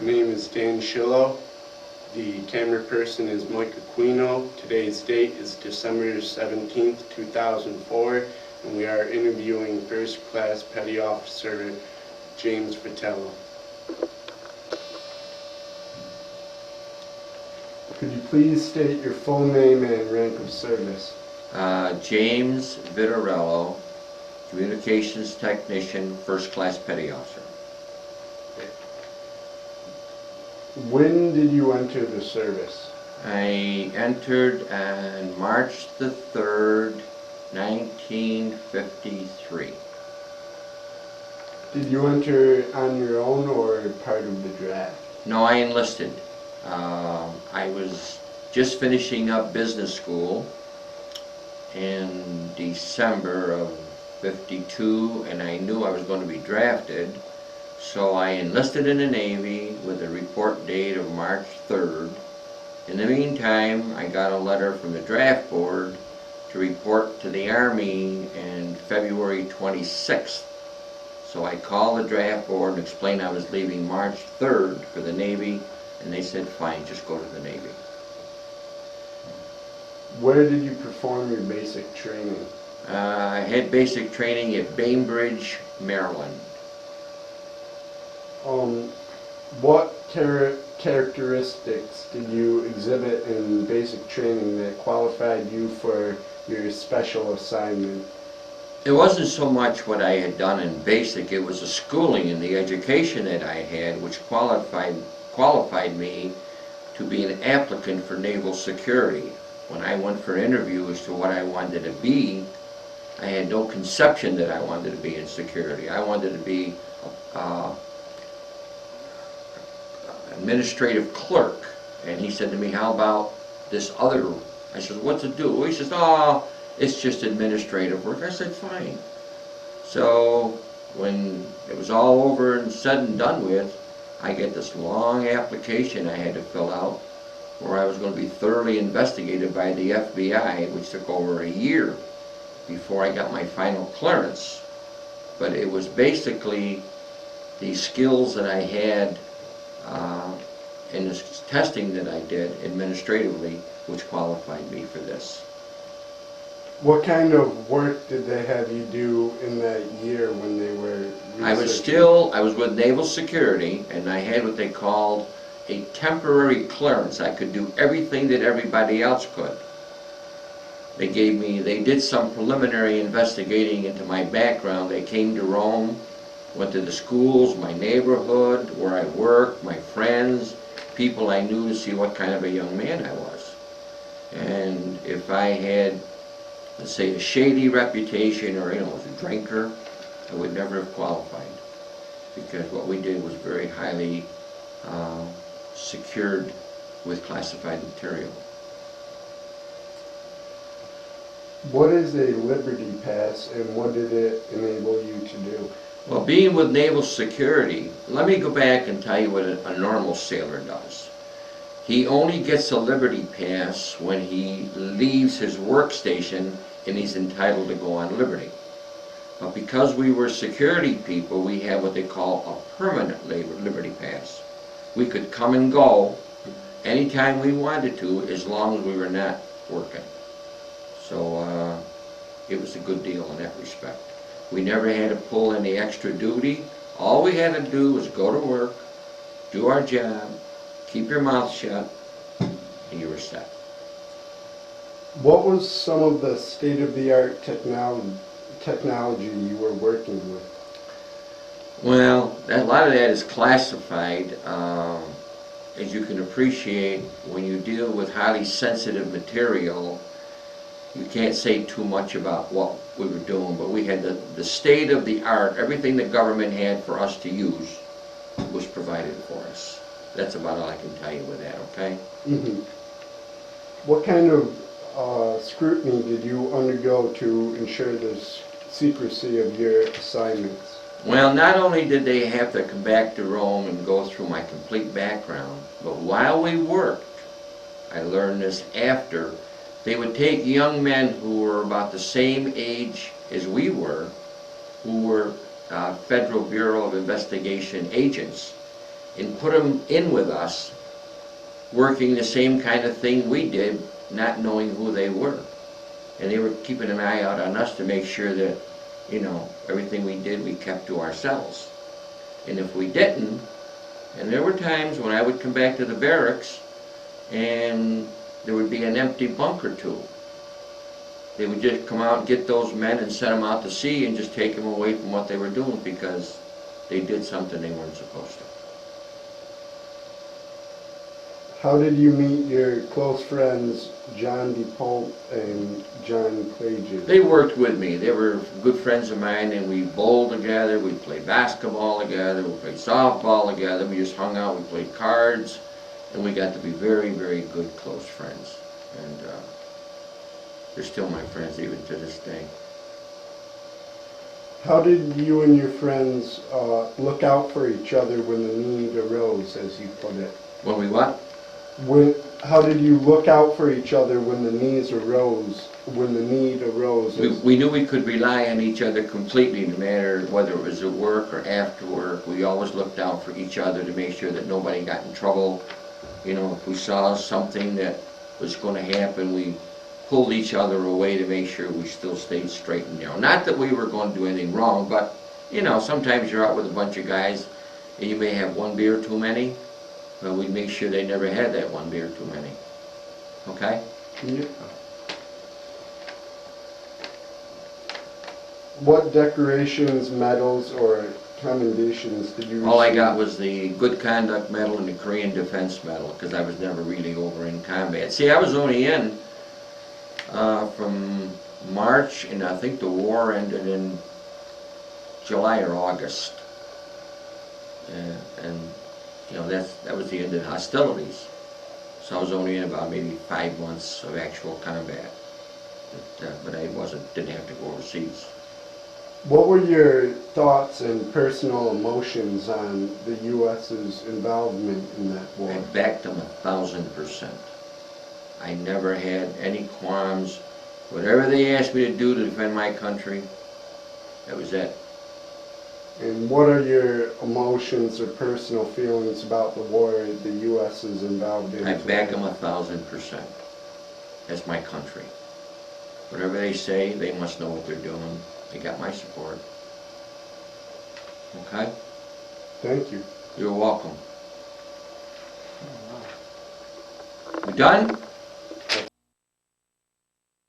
My name is Dan Schilb. The camera person is Mike Aquino. Today's date is December 17th, 2004, and we are interviewing First Class Petty Officer James Vittorello. Could you please state your full name and rank of service? James Vittorello, Communications Technician, First Class Petty Officer. When did you enter the service? I entered on March the 3rd, 1953. Did you enter on your own or part of the draft? No, I enlisted. I was just finishing up business school in December of '52, and I knew I was going to be drafted, so I enlisted in the Navy with a report date of March 3rd. In the meantime, I got a letter from the draft board to report to the Army in February 26th. So I called the draft board and explained I was leaving March 3rd for the Navy, and they said, fine, just go to the Navy. Where did you perform your basic training? I had basic training at Bainbridge, Maryland. What characteristics did you exhibit in basic training that qualified you for your special assignment? It wasn't so much what I had done in basic, it was the schooling and the education that I had which qualified me to be an applicant for naval security. When I went for an interview as to what I wanted to be, I had no conception that I wanted to be in security. I wanted to be administrative clerk. And he said to me, how about this other? I said, what's it do? He says, oh, it's just administrative work. I said, fine. So when it was all over and said and done with, I get this long application I had to fill out where I was going to be thoroughly investigated by the FBI, which took over a year before I got my final clearance. But it was basically the skills that I had in the testing that I did administratively which qualified me for this. What kind of work did they have you do in that year when they were researching? I was with Naval Security, and I had what they called a temporary clearance. I could do everything that everybody else could. They did some preliminary investigating into my background. They came to Rome, went to the schools, my neighborhood, where I worked, my friends, people I knew to see what kind of a young man I was. And if I had, let's say, a shady reputation or, was a drinker, I would never have qualified, because what we did was very highly secured with classified material. What is a Liberty Pass and what did it enable you to do? Well, being with Naval Security, let me go back and tell you what a normal sailor does. He only gets a Liberty Pass when he leaves his workstation and he's entitled to go on liberty. But because we were security people, we have what they call a permanent Liberty Pass. We could come and go anytime we wanted to as long as we were not working. So it was a good deal in that respect. We never had to pull any extra duty. All we had to do was go to work, do our job, keep your mouth shut, and you were set. What was some of the state-of-the-art technology you were working with? Well, a lot of that is classified. As you can appreciate, when you deal with highly sensitive material, you can't say too much about what we were doing, but we had the state-of-the-art, everything the government had for us to use was provided for us. That's about all I can tell you with that, okay? Mm-hmm. What kind of scrutiny did you undergo to ensure the secrecy of your assignments? Well, not only did they have to come back to Rome and go through my complete background, but while we worked, I learned this after, they would take young men who were about the same age as we were, who were Federal Bureau of Investigation agents, and put them in with us, working the same kind of thing we did, not knowing who they were. And they were keeping an eye out on us to make sure that, you know, everything we did, we kept to ourselves. And if we didn't, and there were times when I would come back to the barracks and there would be an empty bunk or two. They would just come out and get those men and send them out to sea and just take them away from what they were doing because they did something they weren't supposed to. How did you meet your close friends, John DePalma and John Klages? They worked with me. They were good friends of mine, and we bowled together, we played basketball together, we played softball together, we just hung out, we played cards, and we got to be very, very good close friends. And they're still my friends even to this day. How did you and your friends look out for each other when the need arose, as you put it? When we what? How did you look out for each other when the needs arose? When the need arose? We knew we could rely on each other completely, no matter whether it was at work or after work. We always looked out for each other to make sure that nobody got in trouble. You know, if we saw something that was going to happen, we pulled each other away to make sure we still stayed straight and narrow. Not that we were going to do anything wrong, but, you know, sometimes you're out with a bunch of guys and you may have one beer too many. But we'd make sure they never had that one beer too many. Okay? Yeah. What decorations, medals, or commendations did you receive? All I got was the Good Conduct Medal and the Korean Defense Medal, because I was never really over in combat. See, I was only in from March, and I think the war ended in July or August. And you know, that was the end of hostilities. So I was only in about maybe 5 months of actual combat. But I didn't have to go overseas. What were your thoughts and personal emotions on the U.S.'s involvement in that war? I backed them 1,000%. I never had any qualms. Whatever they asked me to do to defend my country, that was it. And what are your emotions or personal feelings about the war the U.S. is involved in? I back them 1,000%. That's my country. Whatever they say, they must know what they're doing. They got my support. Okay? Thank you. You're welcome. You done?